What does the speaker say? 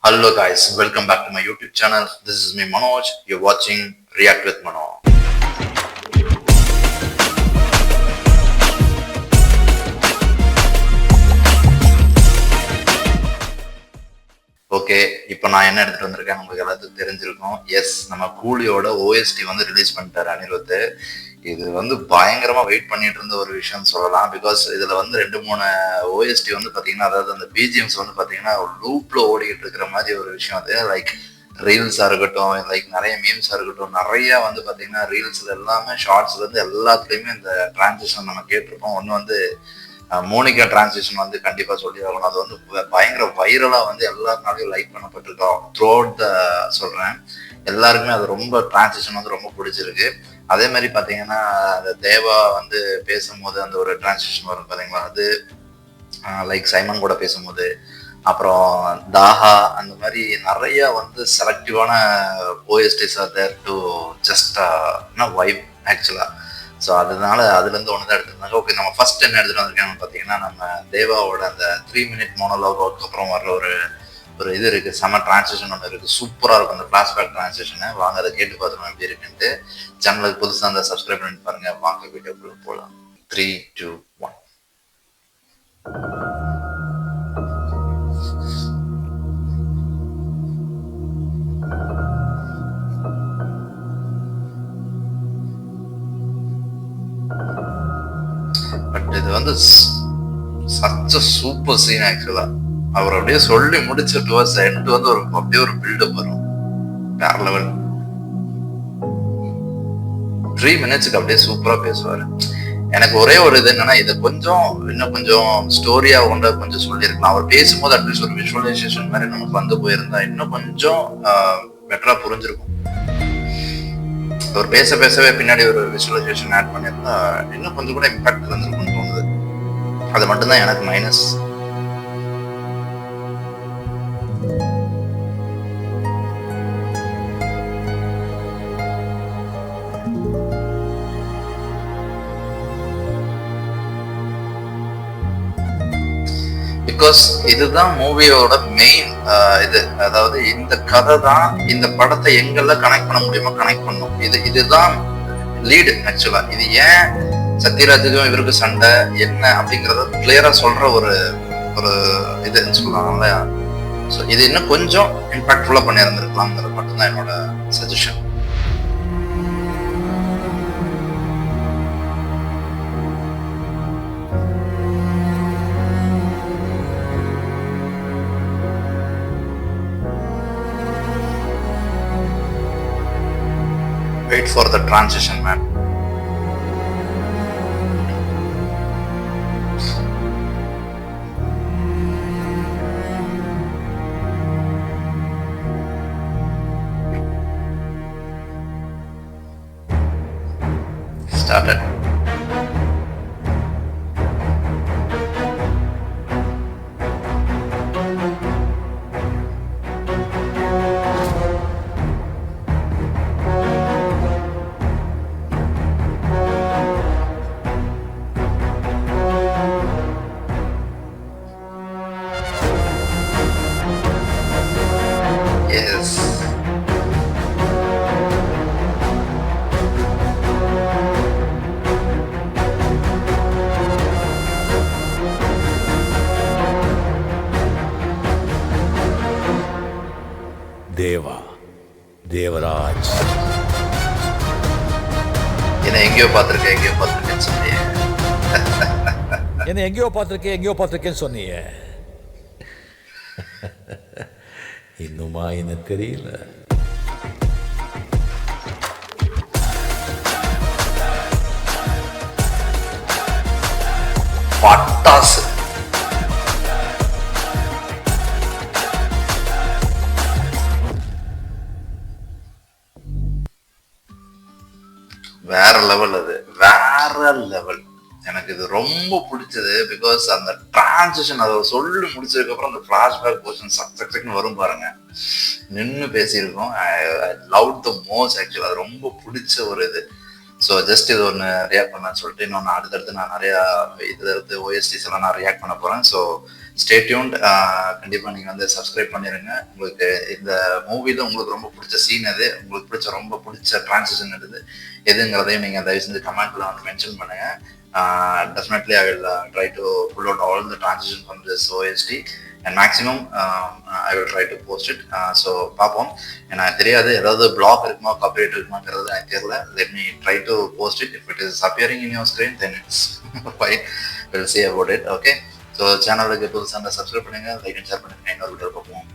Hello guys, welcome back to my YouTube channel. This is me Manoj. You're watching React with Manoj. Okay, இப்போ நான் என்ன எடுத்துட்டு வந்திருக்கேன் உங்களுக்கு எல்லாத்துக்கும் தெரிஞ்சிருக்கும். எஸ், நம்ம கூலியோட ஓஎஸ்டி வந்து ரிலீஸ் பண்ணிட்டாரு அனிருத். இது வந்து பயங்கரமா வெயிட் பண்ணிட்டு இருந்த ஒரு விஷயம் சொல்லலாம். பிகாஸ் இதுல வந்து 2-3 ஓஎஸ்டி வந்து பாத்தீங்கன்னா, அதாவது அந்த பிஜிஎம்ஸ் வந்து பாத்தீங்கன்னா லூப்ல ஓடிக்கிட்டு இருக்கிற மாதிரி ஒரு விஷயம். அது லைக் ரீல்ஸா இருக்கட்டும், லைக் நிறைய மீம்ஸா இருக்கட்டும், நிறைய வந்து பாத்தீங்கன்னா ரீல்ஸ்ல எல்லாமே ஷார்ட்ஸ்ல இருந்து எல்லாத்துலயுமே இந்த டிரான்சிஷன் நம்ம கேட்டிருப்போம். ஒன்று வந்து மோனிகா டிரான்சிஷன் வந்து கண்டிப்பா சொல்லி ஆகணும். அது வந்து பயங்கர வைரலா வந்து எல்லாருனாலையும் லைக் பண்ணப்பட்டிருக்கோம். த்ரூ அவுட் த சொல்றேன், எல்லாருக்குமே அது ரொம்ப டிரான்சிஷன் வந்து ரொம்ப பிடிச்சிருக்கு. அதே மாதிரி பாத்தீங்கன்னா அந்த தேவா வந்து பேசும்போது அந்த ஒரு டிரான்சிஷன் வரும் பாத்தீங்களா, அது லைக் சைமன் கூட பேசும்போது, அப்புறம் தாஹா, அந்த மாதிரி நிறைய வந்து செலக்டிவான OSTs are there to just vibe ஆக்சுவலா. ஸோ அதனால அதுலேருந்து ஒன்று தான் எடுத்துருந்தாங்க. ஓகே, நம்ம ஃபர்ஸ்ட் என்ன எடுத்துகிட்டு வந்திருக்காங்கன்னு பார்த்தீங்கன்னா, நம்ம தேவாவோட அந்த 3 மினிட் மோனோலாக் அப்புறம் வர்ற ஒரு இது இருக்குது, செம டிரான்சிஷன் ஒன்று இருக்குது, சூப்பராக இருக்கும் அந்த ஃப்ளாஷ்பேக் டிரான்சிஷனை. வாங்க அதை கேட்டு பார்த்துருவோம் எப்படி இருக்குன்ட்டு. சேனலுக்கு புதுசாக இருந்தால் சப்ஸ்கிரைப் பண்ணி பாருங்கள். வாங்க வீடியோக்குள்ள போகலாம். 3, 2, 1. பட் இது வந்து சச்ச சூப்பர் சீன் ஆக்சுவலா. அவர் அப்படியே சொல்லி முடிச்சு டுவர்ட்ஸ் எண்ட் வந்து ஒரு அப்படியே ஒரு பில்டப் வரும் வேற லெவல். 3 மினிட்ஸ்க்கு அப்படியே சூப்பரா பேசுவாரு. எனக்கு ஒரே ஒரு இது என்னன்னா, இதை கொஞ்சம் இன்னும் கொஞ்சம் ஸ்டோரியா கொண்டு கொஞ்சம் சொல்லியிருக்கலாம். அவர் பேசும்போது அட்லீஸ்ட் ஒரு விஷுவலைசேஷன் மாதிரி நமக்கு வந்து போயிருந்தா இன்னும் கொஞ்சம் பெட்டரா புரிஞ்சிருக்கும். அவர் பேசவே பின்னாடி ஒரு விஷுவலைசேஷன் ஆட் பண்ணியிருந்தா இன்னும் கொஞ்சம் கூட இம்பாக்ட் இருந்திருக்கும்னு தோணுது. அது மட்டும்தான் எனக்கு மைனஸ். பிகாஸ் இதுதான் மூவியோட மெயின் இது. அதாவது இந்த கதை தான் இந்த படத்தை எங்கெல்லாம் கனெக்ட் பண்ண முடியுமோ கனெக்ட் பண்ணும். இதுதான் லீடு ஆக்சுவலா. இது ஏன் சத்யராஜுக்கும் இவருக்கு சண்டை என்ன அப்படிங்கறத கிளியரா சொல்ற ஒரு இதுன்னு சொல்லலாம்ல. ஸோ இது இன்னும் கொஞ்சம் இம்பாக்ட்ஃபுல்லா பண்ணியிருந்திருக்கலாம்ங்கிறது மட்டும்தான் என்னோட suggestion. Wait for the transition, man. Started. Yes. Devaraj என்ன எங்கேயோ பார்த்துருக்கேன்னு சொன்னீங்க. என்ன எங்கேயோ பார்த்துருக்கேன்னு சொன்னீங்க. இன்னுமா என்ன தெரியல. பட்டாசு வேற லெவல். அது வேற லெவல். எனக்கு இது ரொம்ப பிடிச்சது. பிகாஸ் அந்த டிரான்சிஷன் அதை சொல்லி முடிச்சதுக்கு அப்புறம் அந்த ஃபிளாஷ்பேக் போர்ஷன் சக்சக்னு வரும் பாருங்க, நின்று பேசியிருக்கோம். ஐ லவ் த மோஸ்ட் ஆக்சுவலா. அது ரொம்ப பிடிச்ச ஒரு இது. ஸோ ஜஸ்ட் இது ஒன்று ரியாக்ட் பண்ணலான்னு சொல்லிட்டு இன்னொன்று அடுத்தடுத்து நான் நிறையா இதில் இருந்து ஓஎஸ்டிஸ் எல்லாம் நான் ரியாக்ட் பண்ண போகிறேன். So stay tuned. கண்டிப்பாக நீங்கள் வந்து சப்ஸ்கிரைப் பண்ணிடுங்க. உங்களுக்கு இந்த மூவியில் உங்களுக்கு ரொம்ப பிடிச்ச சீன் எது, உங்களுக்கு ரொம்ப பிடிச்ச டிரான்சிஷன் எதுங்கிறதையும் நீங்கள் தயவு செஞ்சு கமெண்ட்டில் வந்து மென்ஷன் பண்ணுங்கள். Definitely I will try to pull out all the transition from this OST and maximum I will try to post it. So பார்ப்போம். எனக்கு தெரியாது ஏதாவது பிளாக் இருக்குமா காப்பிரைட் இருக்குமாங்கிறது எனக்கு தெரியல. Let me try to post it. If it is appearing in your screen then it's fine. We'll see about it. Okay. So சேனலுக்கு புதுசாக subscribe பண்ணுங்க, லைக் அண்ட் ஷேர் பண்ணுங்க. இன்னொரு வீடியோ பார்ப்போம்.